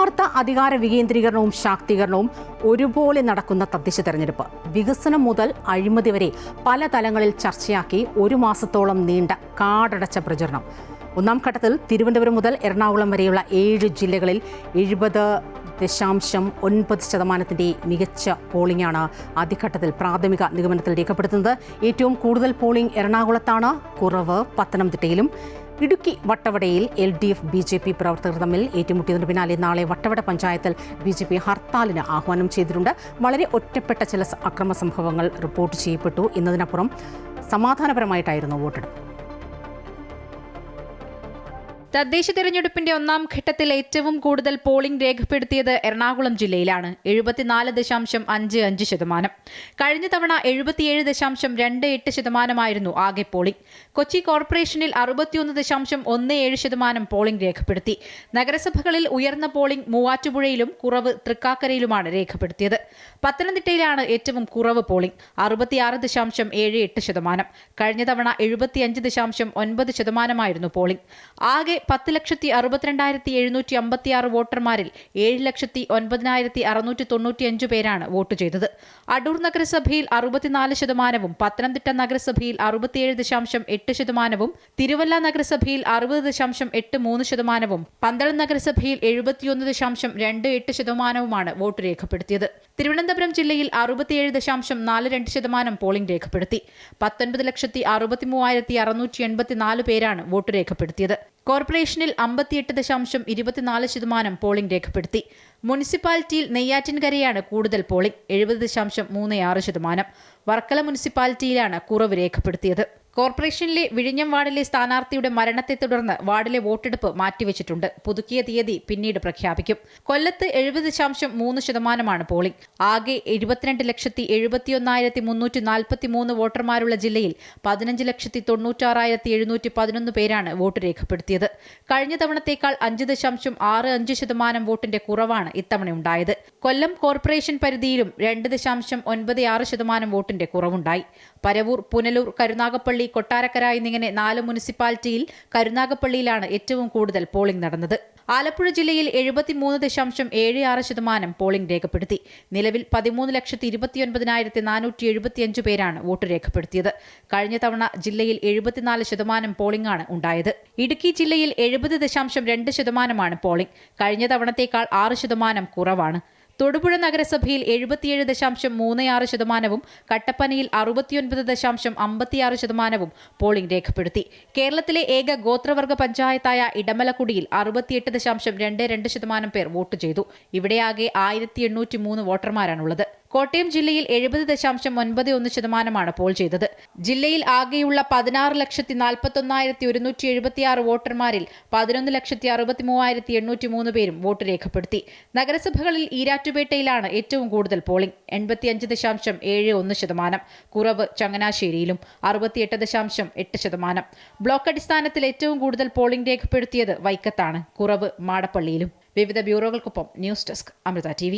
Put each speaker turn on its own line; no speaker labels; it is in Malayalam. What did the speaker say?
യഥാർത്ഥ അധികാര വികേന്ദ്രീകരണവും ശാക്തീകരണവും ഒരുപോലെ നടക്കുന്ന തദ്ദേശ തെരഞ്ഞെടുപ്പ്. വികസനം മുതൽ അഴിമതി വരെ പല തലങ്ങളിൽ ചർച്ചയാക്കി ഒരു മാസത്തോളം നീണ്ട കാടടച്ച പ്രചരണം. ഒന്നാം ഘട്ടത്തിൽ തിരുവനന്തപുരം മുതൽ എറണാകുളം വരെയുള്ള 7 ജില്ലകളിൽ 70.9% മികച്ച പോളിംഗാണ് ആദ്യഘട്ടത്തിൽ പ്രാഥമിക നിഗമനത്തിൽ രേഖപ്പെടുത്തുന്നത്. ഏറ്റവും കൂടുതൽ പോളിംഗ് എറണാകുളത്താണ്, കുറവ് പത്തനംതിട്ടയിലും. ഇടുക്കി വട്ടവടയിൽ LDF BJP പ്രവർത്തകർ തമ്മിൽ ഏറ്റുമുട്ടിയതിന് പിന്നാലെ നാളെ വട്ടവട പഞ്ചായത്തിൽ BJP ഹർത്താലിന് ആഹ്വാനം ചെയ്തിട്ടുണ്ട്. വളരെ ഒറ്റപ്പെട്ട ചില അക്രമ സംഭവങ്ങൾ റിപ്പോർട്ട് ചെയ്യപ്പെട്ടു എന്നതിനപ്പുറം സമാധാനപരമായിട്ടായിരുന്നു വോട്ടെടുപ്പ്.
തദ്ദേശ തെരഞ്ഞെടുപ്പിന്റെ ഒന്നാം ഘട്ടത്തിൽ ഏറ്റവും കൂടുതൽ പോളിംഗ് രേഖപ്പെടുത്തിയത് എറണാകുളം ജില്ലയിലാണ്. 74.55%. കഴിഞ്ഞ തവണ 77.28% ആകെ പോളിംഗ്. കൊച്ചി കോർപ്പറേഷനിൽ 61.17% പോളിംഗ് രേഖപ്പെടുത്തി. നഗരസഭകളിൽ ഉയർന്ന പോളിംഗ് മൂവാറ്റുപുഴയിലും കുറവ് തൃക്കാക്കരയിലുമാണ് രേഖപ്പെടുത്തിയത്. പത്തനംതിട്ടയിലാണ് ഏറ്റവും കുറവ് പോളിംഗ്, 66.78%. കഴിഞ്ഞ തവണ 75.9% പോളിംഗ്. ആകെ 10,62,756 വോട്ടർമാരിൽ 7,09,695 പേരാണ് വോട്ട് ചെയ്തത്. അടൂർ നഗരസഭയിൽ 64%, പത്തനംതിട്ട നഗരസഭയിൽ 67.8%, തിരുവല്ല നഗരസഭയിൽ 60.83%, പന്തളം നഗരസഭയിൽ 71.28% വോട്ട് രേഖപ്പെടുത്തിയത്. തിരുവനന്തപുരം ജില്ലയിൽ 67.42% പോളിംഗ് രേഖപ്പെടുത്തി. 19,63,684 പേരാണ് വോട്ട് രേഖപ്പെടുത്തിയത്. കോർപ്പറേഷനിൽ 58.24% പോളിംഗ് രേഖപ്പെടുത്തി. മുനിസിപ്പാലിറ്റിയിൽ നെയ്യാറ്റിൻകരയാണ് കൂടുതൽ പോളിംഗ്, 70.36%. വർക്കല മുനിസിപ്പാലിറ്റിയിലാണ് കുറവ് രേഖപ്പെടുത്തിയത്. കോർപ്പറേഷനിലെ വിഴിഞ്ഞം വാർഡിലെ സ്ഥാനാർത്ഥിയുടെ മരണത്തെ തുടർന്ന് വാർഡിലെ വോട്ടെടുപ്പ് മാറ്റിവെച്ചിട്ടുണ്ട്. പുതുക്കിയ തീയതി പിന്നീട് പ്രഖ്യാപിക്കും. കൊല്ലത്ത് 70.3% പോളിംഗ്. ആകെ 22,71,343 വോട്ടർമാരുള്ള ജില്ലയിൽ 15,96,711 പേരാണ് വോട്ട് രേഖപ്പെടുത്തിയത്. കഴിഞ്ഞ തവണത്തേക്കാൾ 5.65% വോട്ടിന്റെ കുറവാണ് ഇത്തവണ ഉണ്ടായത്. കൊല്ലം കോർപ്പറേഷൻ പരിധിയിലും 2.96% വോട്ടിന്റെ കുറവുണ്ടായി. പരവൂർ, പുനലൂർ, കരുനാഗപ്പള്ളി, കൊട്ടാരക്കര എന്നിങ്ങനെ 4 മുനിസിപ്പാലിറ്റിയിൽ കരുനാഗപ്പള്ളിയിലാണ് ഏറ്റവും കൂടുതൽ പോളിംഗ് നടന്നത്. ആലപ്പുഴ ജില്ലയിൽ 73.76% പോളിംഗ് രേഖപ്പെടുത്തി. നിലവിൽ 13,29,475 പേരാണ് വോട്ട് രേഖപ്പെടുത്തിയത്. കഴിഞ്ഞ തവണ ജില്ലയിൽ 74% പോളിംഗാണ് ഉണ്ടായത്. ഇടുക്കി ജില്ലയിൽ 70.2% പോളിംഗ്. കഴിഞ്ഞ തവണത്തേക്കാൾ 6% കുറവാണ്. തൊടുപുഴ നഗരസഭയിൽ 77.36%, കട്ടപ്പനയിൽ 69.56% പോളിംഗ് രേഖപ്പെടുത്തി. കേരളത്തിലെ ഏക ഗോത്രവർഗ പഞ്ചായത്തായ ഇടമലക്കുടിയിൽ 68.22% പേർ വോട്ട് ചെയ്തു. ഇവിടെയാകെ 1,803 വോട്ടർമാരാണുള്ളത്. കോട്ടയം ജില്ലയിൽ 70.91% പോൾ ചെയ്തത്. ജില്ലയിൽ ആകെയുള്ള 16,41,176 വോട്ടർമാരിൽ 11,63,803 പേരും വോട്ട് രേഖപ്പെടുത്തി. നഗരസഭകളിൽ ഈരാറ്റുപേട്ടയിലാണ് ഏറ്റവും കൂടുതൽ പോളിംഗ്, 85.71%. കുറവ് ചങ്ങനാശ്ശേരിയിലും 68.8%. ബ്ലോക്ക് അടിസ്ഥാനത്തിൽ ഏറ്റവും കൂടുതൽ പോളിംഗ് രേഖപ്പെടുത്തിയത് വൈക്കത്താണ്, കുറവ് മാടപ്പള്ളിയിലും. വിവിധ ബ്യൂറോകൾക്കൊപ്പം ന്യൂസ് ഡെസ്ക്, അമൃത TV.